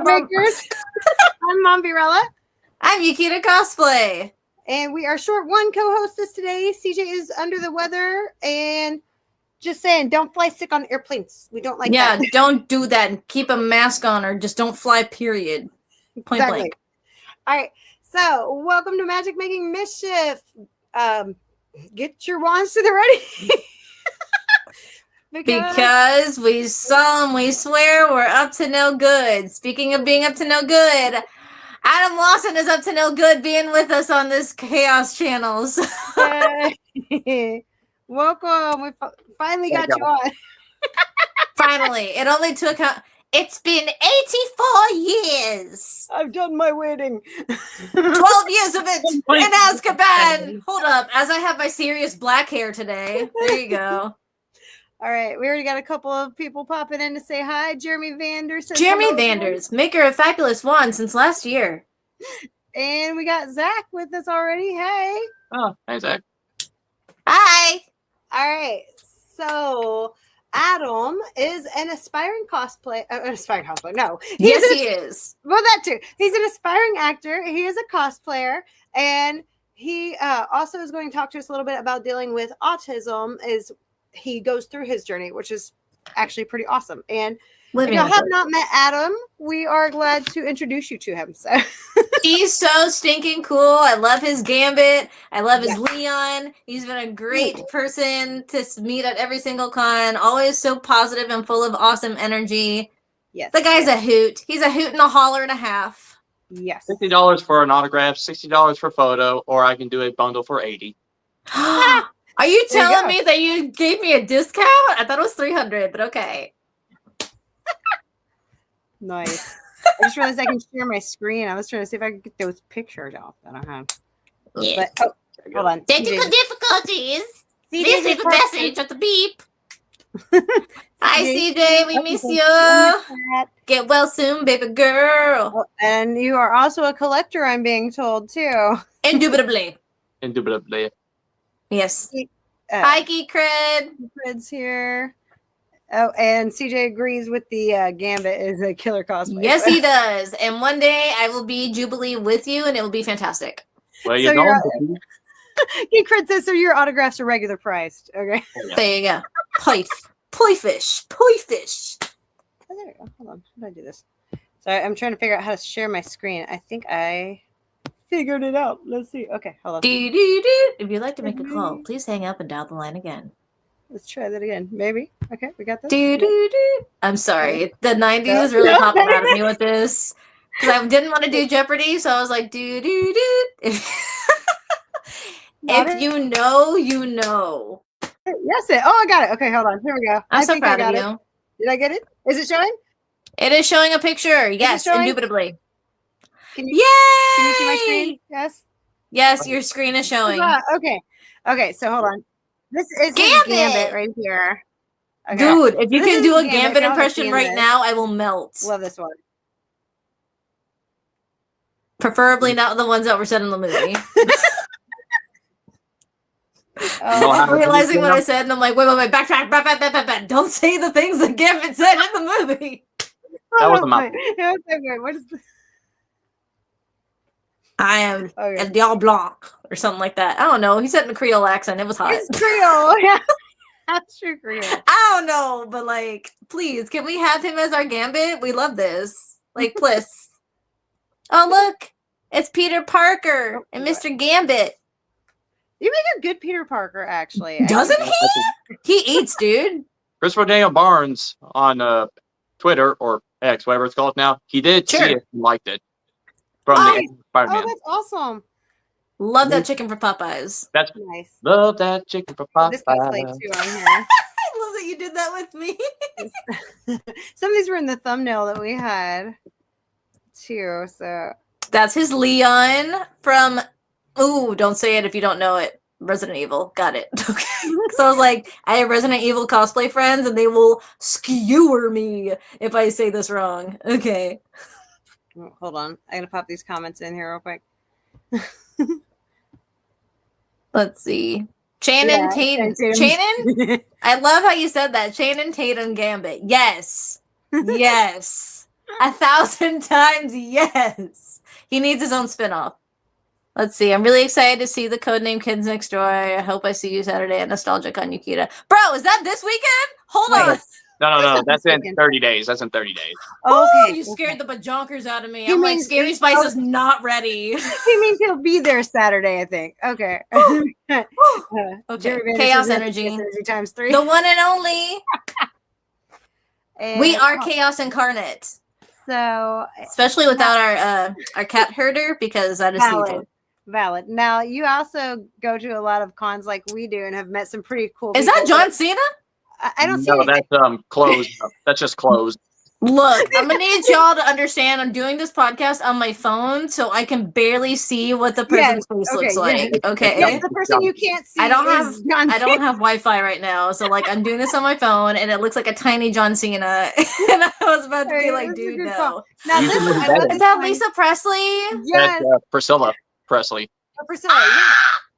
Makers. I'm Mom Virella. I'm Yukita Cosplay. And we are short one co-hostess today. CJ is under the weather. And just saying, don't fly sick on airplanes. We don't like that. Yeah, don't do that. Keep a mask on or just don't fly, period. Point blank. All right. So, welcome to Magic Making Mischief. Get your wands to the ready. Because we solemnly swear we're up to no good. Speaking of being up to no good, Adam Lossen is up to no good being with us on this Chaos Channels. Welcome. We finally got you on. Finally. It only took... It's been 84 years. I've done my waiting. 12 years of it in Azkaban. Hold up. As I have my serious black hair today. There you go. All right. We already got a couple of people popping in to say hi. Jeremy Vanders. Jeremy Vanders, maker of fabulous wands since last year. And we got Zach with us already. Hey. Oh, hey, Zach. Hi. All right. So... Adam is an aspiring cosplay. No. He is. Well, that too. He's an aspiring actor. He is a cosplayer. And he also is going to talk to us a little bit about dealing with autism as he goes through his journey, which is actually pretty awesome. And if you have not met Adam, we are glad to introduce you to him. So he's so stinking cool. I love his Gambit. I love his Leon. He's been a great person to meet at every single con. Always so positive and full of awesome energy. Yes. The guy's a hoot. He's a hoot and a holler and a half. Yes. $60 for an autograph, $60 for a photo, or I can do a bundle for $80. Are you telling me that you gave me a discount? I thought it was $300, but okay. Nice. I just realized I can share my screen. I was trying to see if I could get those pictures off that I have. Yeah. But, hold on. Technical difficulties. Please leave a message at the beep. Hi, CJ. We miss you. Get well soon, baby girl. Oh, and you are also a collector, I'm being told, too. Indubitably. Indubitably. Yes. Hi, Geek Cred. Cred's here. Oh, and CJ agrees with the Gambit is a killer cosplay. Yes, he does. And one day I will be Jubilee with you, and it will be fantastic. Well, you know. Geek Cred says so your autographs are regular priced. Okay. There you go. Poi fish. Oh, there we go. Hold on. How do I do this? Sorry, I'm trying to figure out how to share my screen. I think I figured it out. Let's see. Okay, hold on. If you'd like to make a call, please hang up and dial the line again. Let's try that again. Maybe. Okay, we got this. I'm sorry. The 90s was really popping out of me with this. Because I didn't want to do Jeopardy, so I was like, If you know, you know. Yes, I got it. Okay, hold on. Here we go. I'm so proud of you. Did I get it? Is it showing? It is showing a picture. Yes, indubitably. Can you see my screen? Yes. Yes, your screen is showing. Okay, so hold on. This is Gambit right here. Okay. Dude, if you can do a Gambit impression right now, I will melt. Love this one. Preferably not the ones that were said in the movie. I'm realizing what I said, and I'm like, wait, backtrack. Don't say the things that Gambit said in the movie. That was my. What is this? I am El Diablo Blanc or something like that. I don't know. He said in a Creole accent. It was hot. It's Creole. Yeah. That's true Creole. I don't know, but like, please, can we have him as our Gambit? We love this. Like, please. Oh, look. It's Peter Parker and Mr. Gambit. You make a good Peter Parker, actually. Doesn't he? He eats, dude. Christopher Daniel Barnes on Twitter or X, whatever it's called now. He did see it and liked it. From the Spider-Man. Oh, that's awesome. Love that chicken for Popeyes. That's nice. Love that chicken for Popeyes. This guy's like too on here. I love that you did that with me. Some of these were in the thumbnail that we had too. So that's his Leon from. Ooh, don't say it if you don't know it. Resident Evil. Got it. Okay. So I was like, I have Resident Evil cosplay friends, and they will skewer me if I say this wrong. Okay. Oh, hold on. I'm going to pop these comments in here real quick. Let's see. Channing Tatum. Channing? I love how you said that. Channing Tatum Gambit. Yes. Yes. 1,000 times yes. He needs his own spinoff. Let's see. I'm really excited to see the Codename Kids Next Door. I hope I see you Saturday at Nostalgic on Yukita. Bro, is that this weekend? Hold on. No. That's in 30 days. That's in 30 days. Oh, you scared the bajonkers out of me. I'm like, Scary Spice is not ready. He means he'll be there Saturday, I think. Okay. Okay. Chaos energy times 3. The one and only. And we are chaos incarnate. So, especially without our cat herder, because that is valid. Now, you also go to a lot of cons like we do and have met some pretty cool people. Is that John Cena? I don't see No, anything. that's closed. That's just closed. Look, I'm gonna need y'all to understand I'm doing this podcast on my phone, so I can barely see what the person's face looks like. Okay. Yes, the person you can't see. I don't have Wi-Fi right now, so like I'm doing this on my phone and it looks like a tiny John Cena. And I was about to be like, dude, no. Now, is that Lisa Presley? Yes. That's Priscilla Presley. Priscilla, yeah.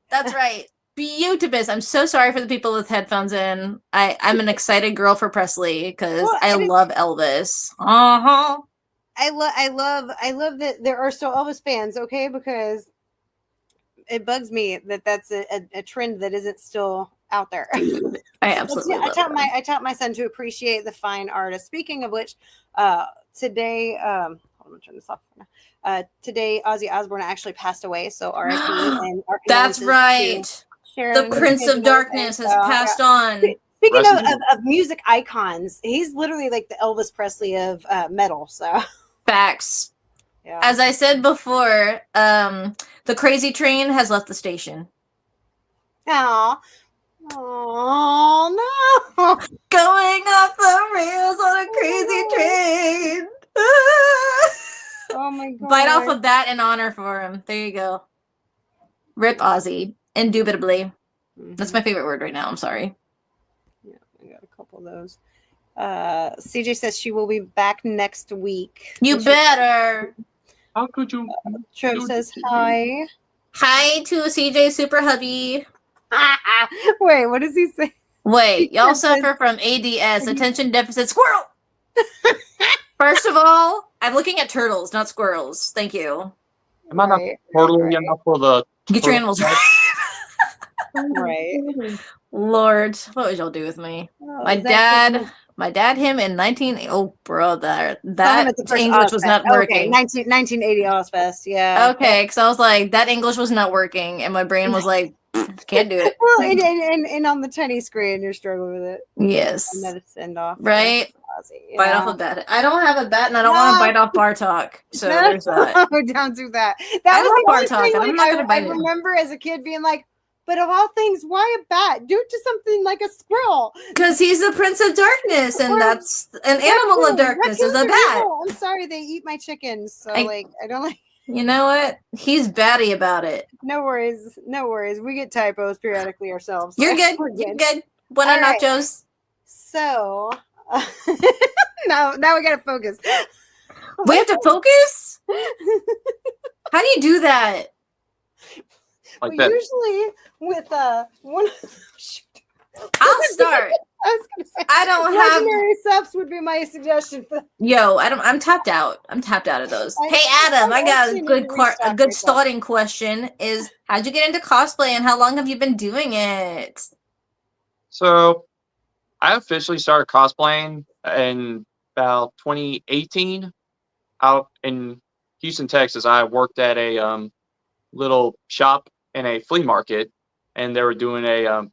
That's right. Beautiful. I'm so sorry for the people with headphones in. I'm an excited girl for Presley because I love Elvis. I love that there are still Elvis fans, okay? Because it bugs me that that's a trend that isn't still out there. I absolutely I taught my son to appreciate the fine artist. Speaking of which, today hold on, turn this off. Today Ozzy Osbourne actually passed away, so R.I.P. and our that's right. The Prince of Darkness has passed on. Speaking of music icons, he's literally like the Elvis Presley of metal. So facts. Yeah. As I said before, the crazy train has left the station. Oh no! Going off the rails on a crazy train. Oh my god! Bite off of that in honor for him. There you go. Rip Ozzy. Indubitably. Mm-hmm. That's my favorite word right now. I'm sorry. Yeah, I got a couple of those. CJ says she will be back next week. You better. How could you? Trev says hi. Hi to CJ Super Hubby. Wait, what does he say? Wait, y'all suffer from ADS, attention deficit squirrel. First of all, I'm looking at turtles, not squirrels. Thank you. Am I not totally enough for the? Get your animals right. Right. Lord, what would y'all do with me? My dad, him in 19. Oh, bro, that English was not working. 1980 Ozfest, yeah. Okay, because I was like, that English was not working, and my brain was like, can't do it. Well, and on the tiny screen, you're struggling with it. Yes. And send off. Right. Bite off a bat. I don't have a bat, and I don't want to bite off Bartok. So there's that. Don't do that. That was the Bartok, and I'm not going to bite it. I remember as a kid being like, but of all things, why a bat? Do it to something like a squirrel. Because he's the Prince of Darkness, and that's an animal of darkness is a bat. I'm sorry, they eat my chickens, so I don't like. You know what? He's batty about it. No worries. We get typos periodically ourselves. You're good. You're good. Buenas nachos. So, now we gotta focus. We have to focus? How do you do that? Like that. Usually with one. I'll start. I was gonna say I don't have legendary subs would be my suggestion for. Yo, I'm tapped out. I'm tapped out of those. Hey Adam, I got a good starting question. Is how'd you get into cosplay and how long have you been doing it? So, I officially started cosplaying in about 2018 out in Houston, Texas. I worked at a little shop in a flea market, and they were doing a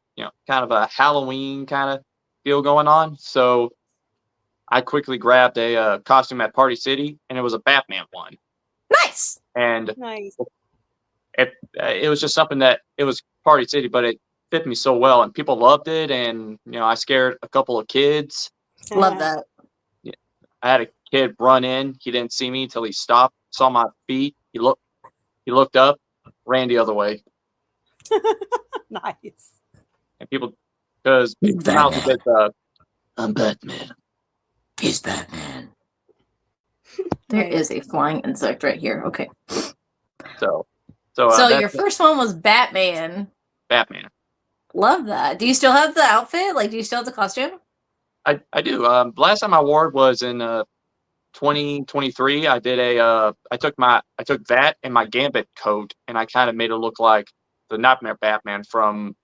kind of a Halloween kind of deal going on. So I quickly grabbed a costume at Party City, and it was a Batman one. Nice. And it was just something that it was Party City, but it fit me so well, and people loved it. And I scared a couple of kids. Love that. Yeah, I had a kid run in. He didn't see me till he stopped, saw my feet. He looked up, ran the other way. Nice. And people, because I'm Batman. He's Batman. There is a flying insect right here. Okay. So your first one was Batman. Batman. Love that. Do you still have the outfit? Like, do you still have the costume? I do. Last time I wore it was in 2023, I did I took that and my Gambit coat and I kind of made it look like the Nightmare Batman from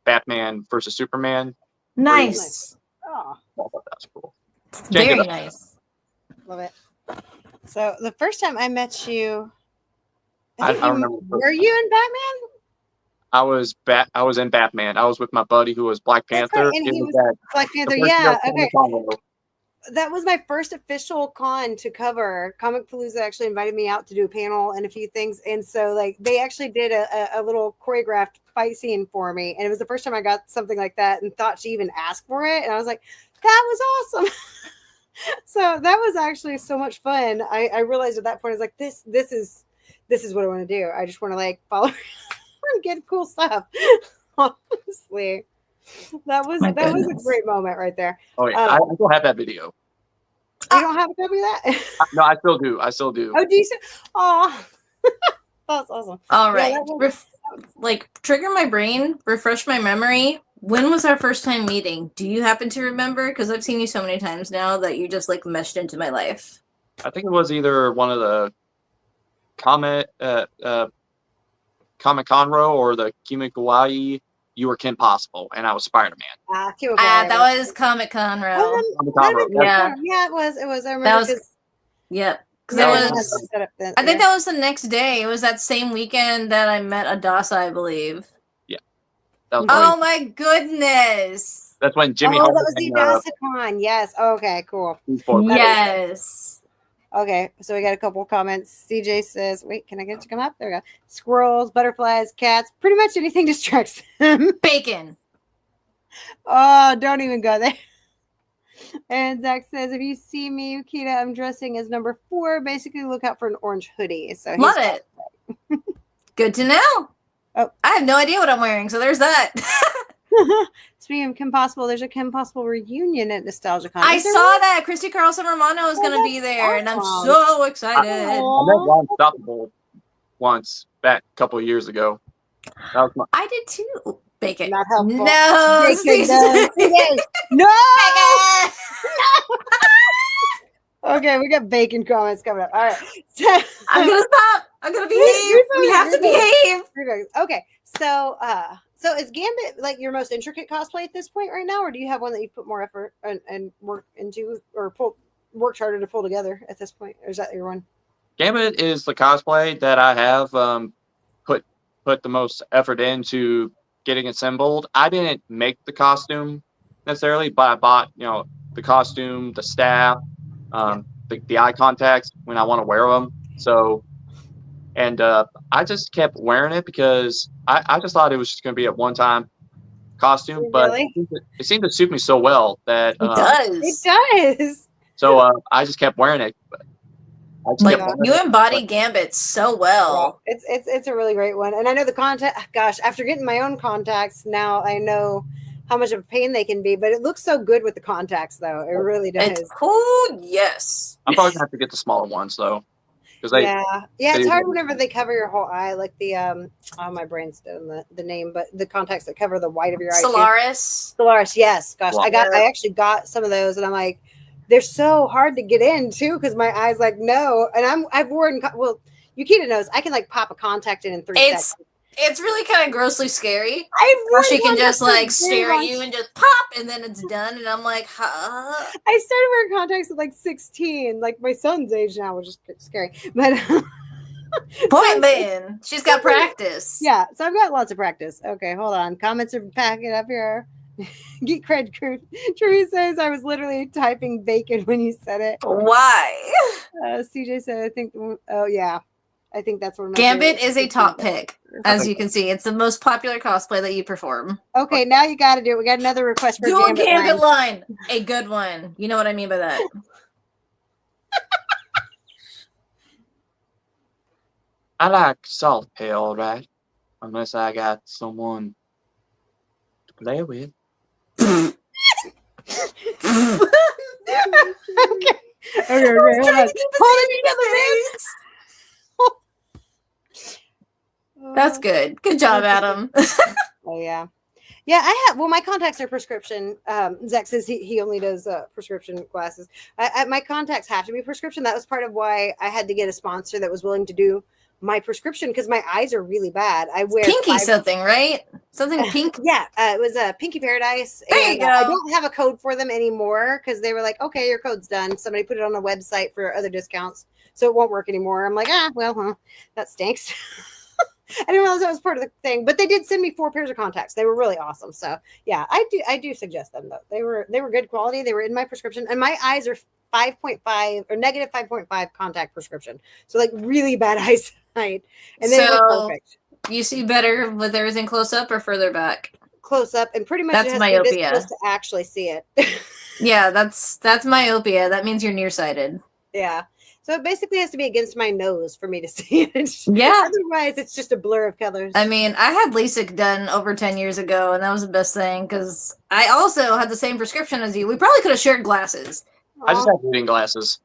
Batman versus Superman. Nice. Oh, I thought that's cool. Very nice. love it. So the first time I met you, I don't remember. Were you in Batman? I was in Batman. I was with my buddy who was Black That's Panther. right, and It he was that Black the Panther. first Yeah, year okay. Congo. That was my first official con to cover. Comic Palooza actually invited me out to do a panel and a few things, and so like they actually did a little choreographed fight scene for me, and it was the first time I got something like that, and thought she even asked for it, and I was like, that was awesome. So that was actually so much fun. I realized at that point I was like, this is what I want to do. I just want to like follow and get cool stuff. Honestly, that was a great moment right there. Oh yeah, I still have that video. You don't have a copy of that? No, I still do. I still do. Oh, decent. Oh, that's awesome. All right. Yeah, trigger my brain, refresh my memory. When was our first time meeting? Do you happen to remember? Because I've seen you so many times now that you just like meshed into my life. I think it was either one of the Comic Con Row or the Kimikuwai. You were Kim Possible, and I was Spider-Man. That was Comic Con Row. Yeah, it was. I remember. That was. Yep. Because I think that was the next day. It was that same weekend that I met Adasa, I believe. Yeah. That was oh my goodness. That's when Jimmy. Oh, that was the Adasa Con. Yes. Okay. Cool. Yes. Okay, so we got a couple comments. CJ says, wait, can I get it to come up? There we go. Squirrels, butterflies, cats, pretty much anything distracts them. Bacon. Oh, don't even go there. And Zach says, if you see me, Yukita, I'm dressing as number 4. Basically, look out for an orange hoodie. So love it. Good to know. Oh, I have no idea what I'm wearing, so there's that. Speaking of Kim Possible, there's a Kim Possible reunion at NostalgiaCon. I saw that Christy Carlson Romano is going to be there, and I'm so excited. I met Ron Stoppable once back a couple of years ago. I did too. Bacon. Not helpful. No. Bacon, no. Bacon. Okay, we got bacon comments coming up. All right. I'm going to stop. I'm going to behave. We have to behave. Okay. So is Gambit like your most intricate cosplay at this point right now, or do you have one that you put more effort and work into, or worked harder to pull together at this point? Or is that your one? Gambit is the cosplay that I have put the most effort into getting assembled. I didn't make the costume necessarily, but I bought the costume, the staff, the eye contacts when I want to wear them. So. And I just kept wearing it because I just thought it was just going to be a one-time costume, but it seemed to suit me so well that it does. It does. So I just kept wearing it. You embody Gambit so well. Yeah, it's a really great one, and I know the contact. Gosh, after getting my own contacts, now I know how much of a pain they can be. But it looks so good with the contacts, though. It really does. It's cool. Yes. I'm probably gonna have to get the smaller ones though. It's hard whenever they cover your whole eye, like the my brain's still the name, but the contacts that cover the white of your eye. Solaris, yes. Gosh, I actually got some of those, and I'm like, they're so hard to get in too, because my eye's like no, and I've worn Yukita knows I can like pop a contact in 3 seconds. It's really kind of grossly scary. Or she can just like stare at you and just pop, and then it's done. And I'm like, huh? I started wearing contacts at like 16, like my son's age now, which is scary. But then she's got practice. Yeah, so I've got lots of practice. Okay, hold on. Comments are packing up here. Geek cred crew. Tree says I was literally typing bacon when you said it. Why? CJ said I think. Oh yeah. I think that's what Gambit is a top pick, as you can see. It's the most popular cosplay that you perform. Okay, now you got to do it. We got another request for a Gambit line. A good one. You know what I mean by that. I like salt pay, all right, unless I got someone to play with. Okay. That's good. Good job, Adam. Oh yeah. Yeah, I have. Well, my contacts are prescription. Zach says he only does prescription glasses. My contacts have to be prescription. That was part of why I had to get a sponsor that was willing to do my prescription because my eyes are really bad. I wear Pinky something, right? Something pink. Yeah, it was a Pinky Paradise, There and you I go. don't have a code for them anymore because they were like, "Okay, your code's done." Somebody put it on a website for other discounts, so it won't work anymore. I'm like, that stinks. I didn't realize that was part of the thing, but they did send me 4 pairs of contacts. They were really awesome. So yeah, I do suggest them though. They were good quality. They were in my prescription, and my eyes are 5.5 or negative 5.5 contact prescription. So like really bad eyesight, and they look perfect. You see better with everything close up or further back? Close up, and pretty much That's it has myopia. to be this close to actually see it. Yeah, that's myopia. That means you're nearsighted. Yeah. So it basically has to be against my nose for me to see it. Yeah. Otherwise, it's just a blur of colors. I mean, I had LASIK done over 10 years ago, and that was the best thing because I also had the same prescription as you. We probably could have shared glasses. I just have reading glasses.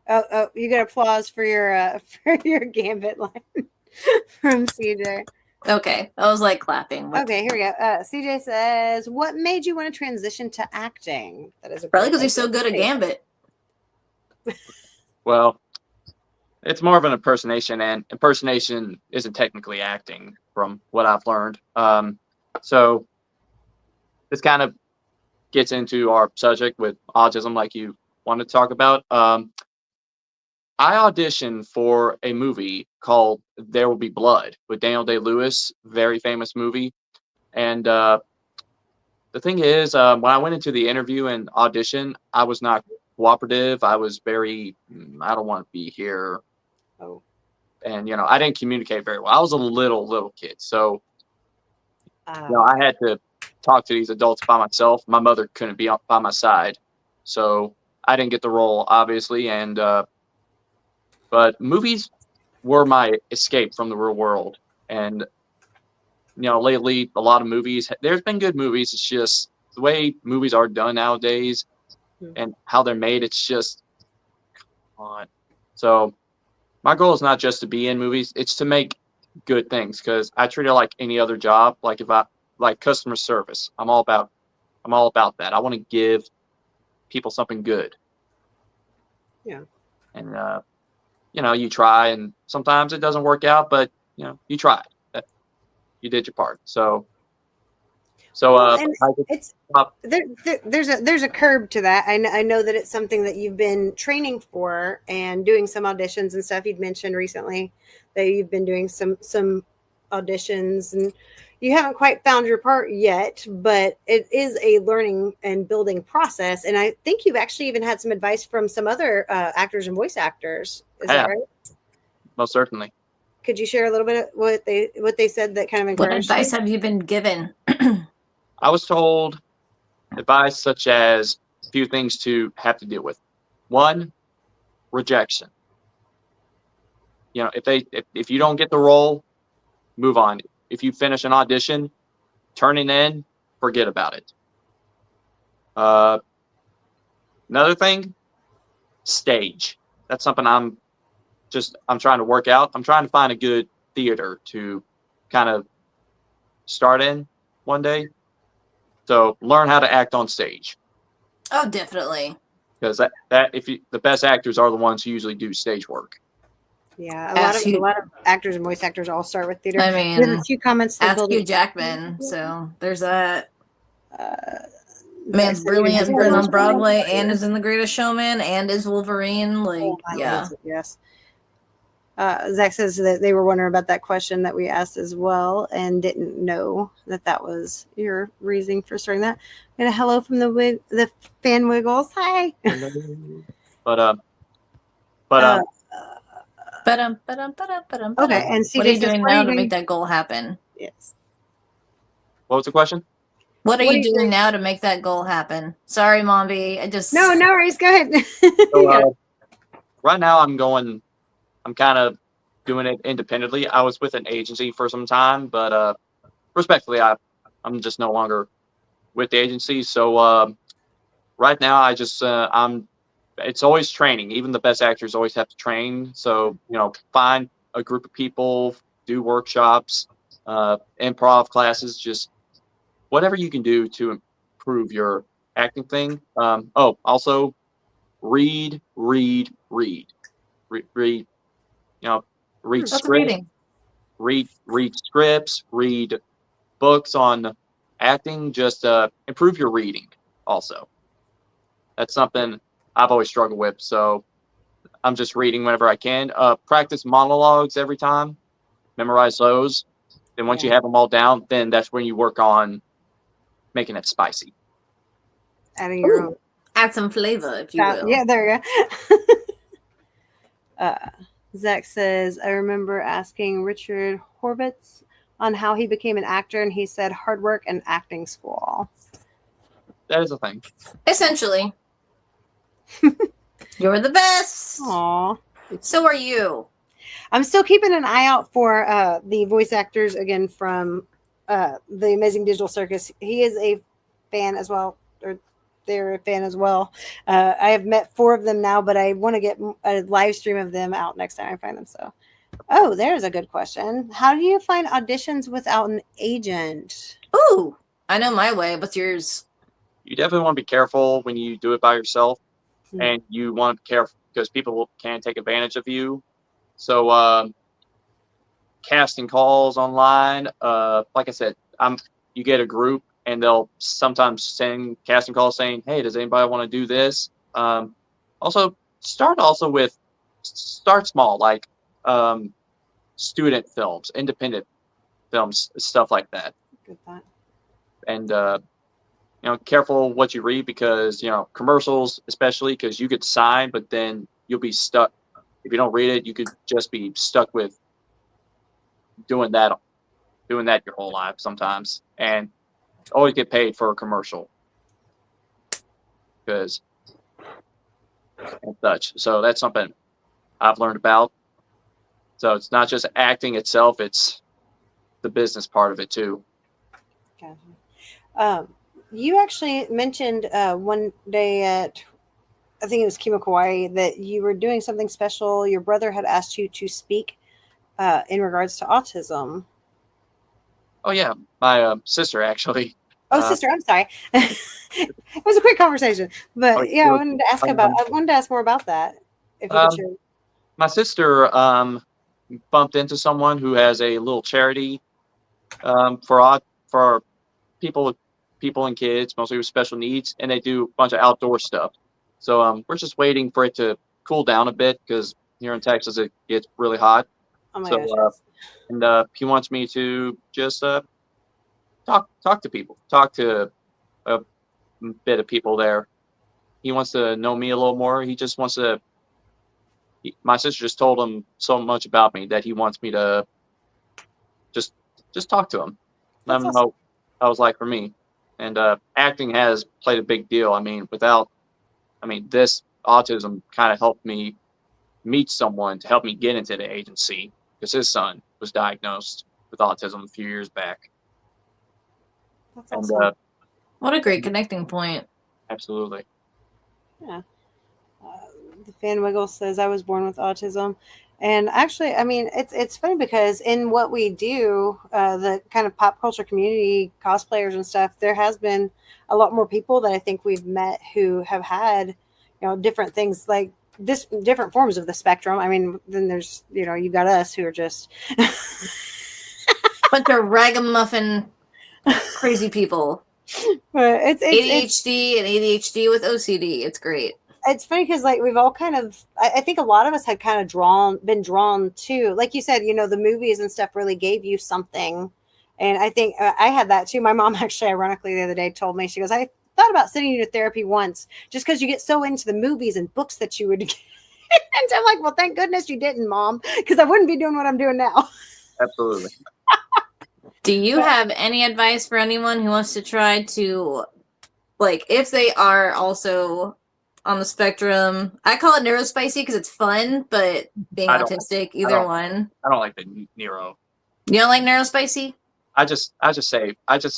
Oh, you get applause for your gambit line from CJ. Okay, I was like clapping. Okay, here we go. CJ says, "What made you want to transition to acting?" That is probably because he's so good at gambit. Well, it's more of an impersonation, and impersonation isn't technically acting, from what I've learned. So this kind of gets into our subject with autism, like you wanted to talk about. I auditioned for a movie called There Will Be Blood with Daniel Day-Lewis, very famous movie. And the thing is, when I went into the interview and audition, I was not cooperative. I was very, I don't want to be here. Oh. And, I didn't communicate very well. I was a little kid. So, I had to talk to these adults by myself. My mother couldn't be by my side. So I didn't get the role, obviously. And, but movies were my escape from the real world. And, lately, a lot of movies, there's been good movies. It's just the way movies are done nowadays and how they're made. It's just, come on. So my goal is not just to be in movies. It's to make good things because I treat it like any other job. Like if I like customer service, I'm all about that. I want to give people something good. Yeah. And, you try, and sometimes it doesn't work out, but you tried. You did your part. So it's there's a curb to that. I know that it's something that you've been training for and doing some auditions and stuff. You'd mentioned recently that you've been doing some auditions, and you haven't quite found your part yet, but it is a learning and building process. And I think you've actually even had some advice from some other actors and voice actors. Is that right? Most certainly. Could you share a little bit of what they said that kind of encouraged What advice you? have you been given? I was told advice such as a few things to have to deal with. One, rejection. If you don't get the role, move on. If you finish an audition, turn it in, forget about it. Another thing, stage. That's something I'm trying to work out. I'm trying to find a good theater to kind of start in one day. So learn how to act on stage. Oh, definitely. Because the best actors are the ones who usually do stage work. Yeah, a lot of actors and voice actors all start with theater. I mean, we have a few comments. Ask Hugh Jackman. So there's that. Man's brilliant, been on Broadway, and is in The Greatest Showman, and is Wolverine. Yeah. Yes. Zach says that they were wondering about that question that we asked as well, and didn't know that was your reasoning for starting that. And a hello from the fan wiggles. Hi. But okay. And CJ what are you says, doing now to make that goal happen? Yes. What was the question? What are you doing now to make that goal happen? Sorry, Mombi. No worries. Go ahead. So, right now, I'm kind of doing it independently. I was with an agency for some time, but respectfully, I'm just no longer with the agency. So right now, it's always training. Even the best actors always have to train. So, find a group of people, do workshops, improv classes, just whatever you can do to improve your acting thing. Also read. Read, read That's scripts, reading. read scripts, read books on acting, just improve your reading also. That's something I've always struggled with, so I'm just reading whenever I can. Practice monologues every time, memorize those. Then once you have them all down, then that's when you work on making it spicy. Adding your Ooh, own. add some flavor, if you will. Yeah, there you go. Zach says, I remember asking Richard Horvitz on how he became an actor, and he said hard work and acting school. That is a thing. Essentially. You're the best. Aw. So are you. I'm still keeping an eye out for the voice actors again from the Amazing Digital Circus. He is a fan as well, or they're a fan as well. I have met 4 of them now, but I want to get a live stream of them out next time I find them. So, oh, there's a good question. How do you find auditions without an agent? Ooh, I know my way. What's yours? You definitely want to be careful when you do it by yourself, Hmm. and you want to be careful because people can take advantage of you. So casting calls online, like I said, you get a group and they'll sometimes send casting calls saying, "Hey, does anybody want to do this?" Also, start small, like student films, independent films, stuff like that. Good thought. And careful what you read because commercials, especially because you get signed, but then you'll be stuck if you don't read it. You could just be stuck with doing that your whole life sometimes, and always get paid for a commercial because and such. So that's something I've learned about. So it's not just acting itself; it's the business part of it too. Gotcha. You actually mentioned one day at, I think it was Kimo Kawaii, that you were doing something special. Your brother had asked you to speak in regards to autism. Oh yeah, my sister actually. Oh, sister, I'm sorry. It was a quick conversation, but yeah, I wanted to ask more about that. If you could share. My sister bumped into someone who has a little charity for people and kids, mostly with special needs, and they do a bunch of outdoor stuff. So we're just waiting for it to cool down a bit because here in Texas it gets really hot. Oh my So gosh. Yes. and he wants me to just talk to people, talk to a bit of people there. He wants to know me a little more. He just wants to. My sister just told him so much about me that he wants me to just talk to him, let That's him awesome. know how it was like for me. And acting has played a big deal. I mean, this autism kind of helped me meet someone to help me get into the agency because his son was diagnosed with autism a few years back. That's And awesome. What a great connecting point. absolutely. Yeah. The Fan Wiggle says I was born with autism, and actually, I mean, it's funny because in what we do, the kind of pop culture community, cosplayers and stuff, there has been a lot more people that I think we've met who have had, different things like this, different forms of the spectrum. I mean, then there's, you've got us who are just Bunch of ragamuffin crazy people. but it's ADHD and ADHD with OCD. It's great. it's funny because like we've all kind of, I think a lot of us had kind of been drawn to, like you said, the movies and stuff really gave you something. And I think I had that too. My mom actually, ironically, the other day told me, she goes, I thought about sending you to therapy once just because you get so into the movies and books that you would get. And I'm like, well, thank goodness you didn't, Mom, because I wouldn't be doing what I'm doing now. Absolutely. Do you have any advice for anyone who wants to try to, like, if they are also on the spectrum? I call it neurospicy because it's fun, but being autistic, either one. I don't like the neuro. You don't like neurospicy? I just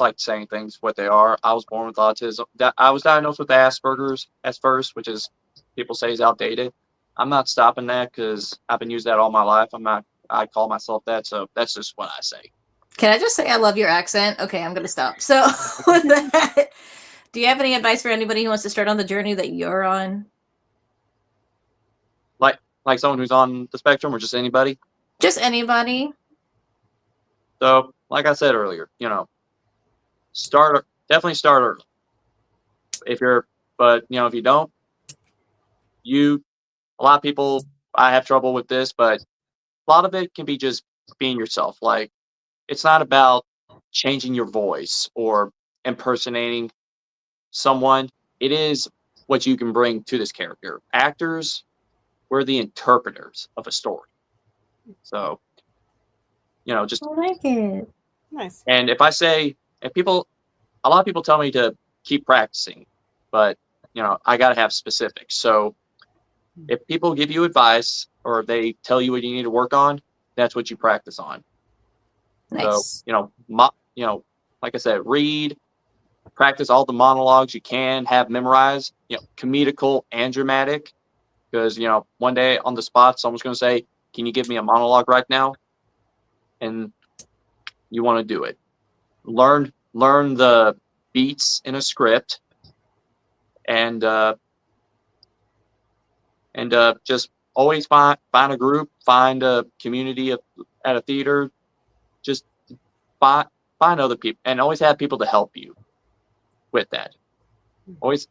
like saying things what they are. I was born with autism. I was diagnosed with Asperger's at first, which is people say is outdated. I'm not stopping that because I've been using that all my life. I call myself that, so that's just what I say. Can I just say I love your accent? Okay, I'm gonna stop. So with that, do you have any advice for anybody who wants to start on the journey that you're on? Like someone who's on the spectrum or just anybody. Just anybody. So, like I said earlier, definitely start early. But if you don't, a lot of people, I have trouble with this, but a lot of it can be just being yourself. Like, it's not about changing your voice or impersonating someone. It is what you can bring to this character. Actors, we're the interpreters of a story. So, just I like it. Nice. and if a lot of people tell me to keep practicing, but I got to have specifics. So if people give you advice or they tell you what you need to work on, that's what you practice on. Nice. So, like I said, read, practice all the monologues you can have memorized, comedical and dramatic. Because, one day on the spot, someone's going to say, "Can you give me a monologue right now?" And you want to do it. Learn the beats in a script, and just always find a group, find a community at a theater. Just find other people, and always have people to help you with that. Always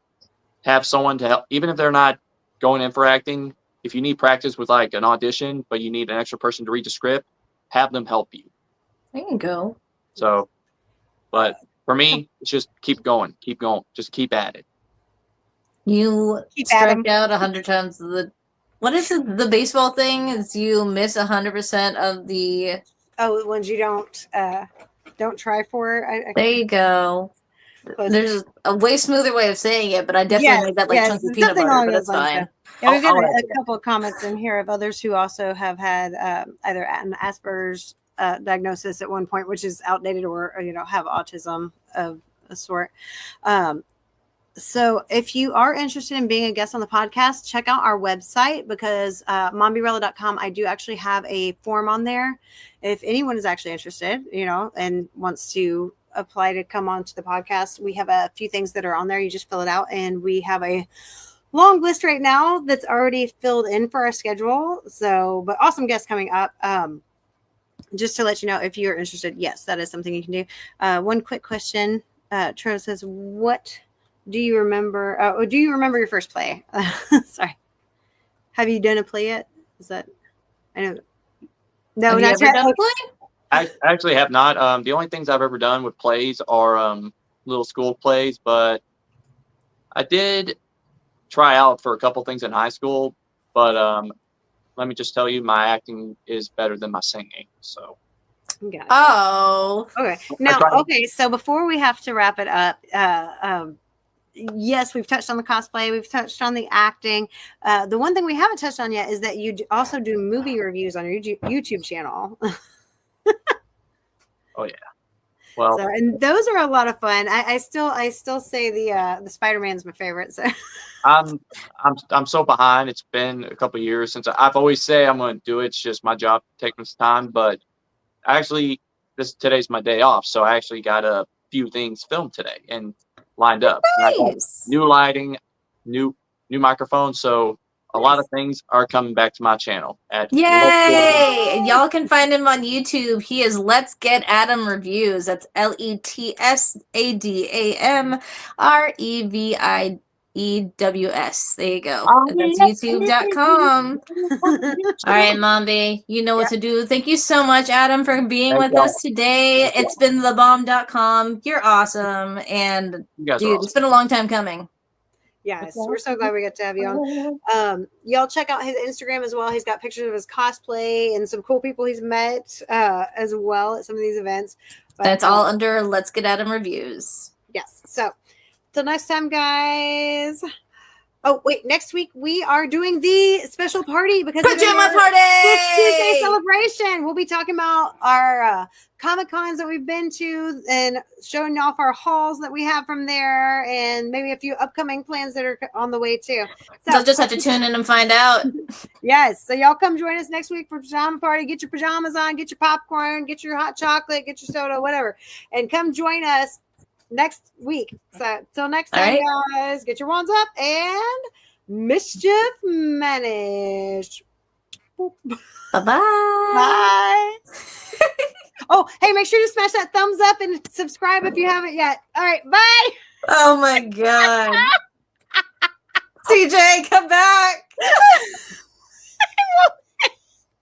have someone to help, even if they're not going in for acting. If you need practice with like an audition, but you need an extra person to read the script, have them help you. There you go. So, but for me, it's just keep going, just keep at it. You Keep at 'em. strike out 100 times. What is it? The baseball thing is you miss 100% of the. Oh, the ones you don't try for. There you go. There's a way smoother way of saying it, but I definitely made that like chunky peanut something butter, along but those it's lines, fine. Yeah, we've got I'll a couple of comments in here of others who also have had either an Asperger's diagnosis at one point, which is outdated, or have autism of a sort. So if you are interested in being a guest on the podcast, check out our website, because mombirella.com, I do actually have a form on there. If anyone is actually interested, and wants to apply to come on to the podcast, we have a few things that are on there. You just fill it out, and we have a long list right now that's already filled in for our schedule. So, but awesome guests coming up. Just to let you know, if you're interested, yes, that is something you can do. One quick question. Tro says, what do you remember? Do you remember your first play? Sorry. Have you done a play yet? Is that, I know. No, Have you not ever yet. done a play? I actually have not. The only things I've ever done with plays are little school plays, but I did try out for a couple things in high school. But let me just tell you, my acting is better than my singing. So. Gotcha. Oh. Okay. Now, okay. So before we have to wrap it up, yes, we've touched on the cosplay. We've touched on the acting. The one thing we haven't touched on yet is that you also do movie reviews on your YouTube channel. Oh yeah. Well, so, and those are a lot of fun. I still say the Spider-Man's my favorite. So I'm so behind. It's been a couple of years since I've always say I'm going to do it. It's just my job taking some time, but actually today's my day off, so I actually got a few things filmed today and lined up. Nice. New lighting, new microphone, so a lot of things are coming back to my channel. Yay! And y'all can find him on YouTube. He is Let's Get Adam Reviews. That's LetsadamReviEws. There you go. And that's youtube.com. All right, Mombi, you know what to do. Thank you so much, Adam, for being with us today. It's been thebomb.com. You're awesome. And dude, it's been a long time coming. Yes, we're so glad we got to have you on. Y'all check out his Instagram as well. He's got pictures of his cosplay and some cool people he's met as well at some of these events. But, that's all under Let's Get Adam Reviews. Yes. So, till next time, guys. Oh, wait, next week we are doing the special party because Pajama it's Tuesday party! celebration. We'll be talking about our Comic Cons that we've been to and showing off our hauls that we have from there and maybe a few upcoming plans that are on the way too. They'll just have to tune in and find out. Yes, so y'all come join us next week for pajama party. Get your pajamas on, get your popcorn, get your hot chocolate, get your soda, whatever, and come join us next week. So till next time, guys, get your wands up and mischief managed. Bye-bye. Bye. Oh, hey, make sure to smash that thumbs up and subscribe if you haven't yet. All right, bye. Oh my God. CJ, come back.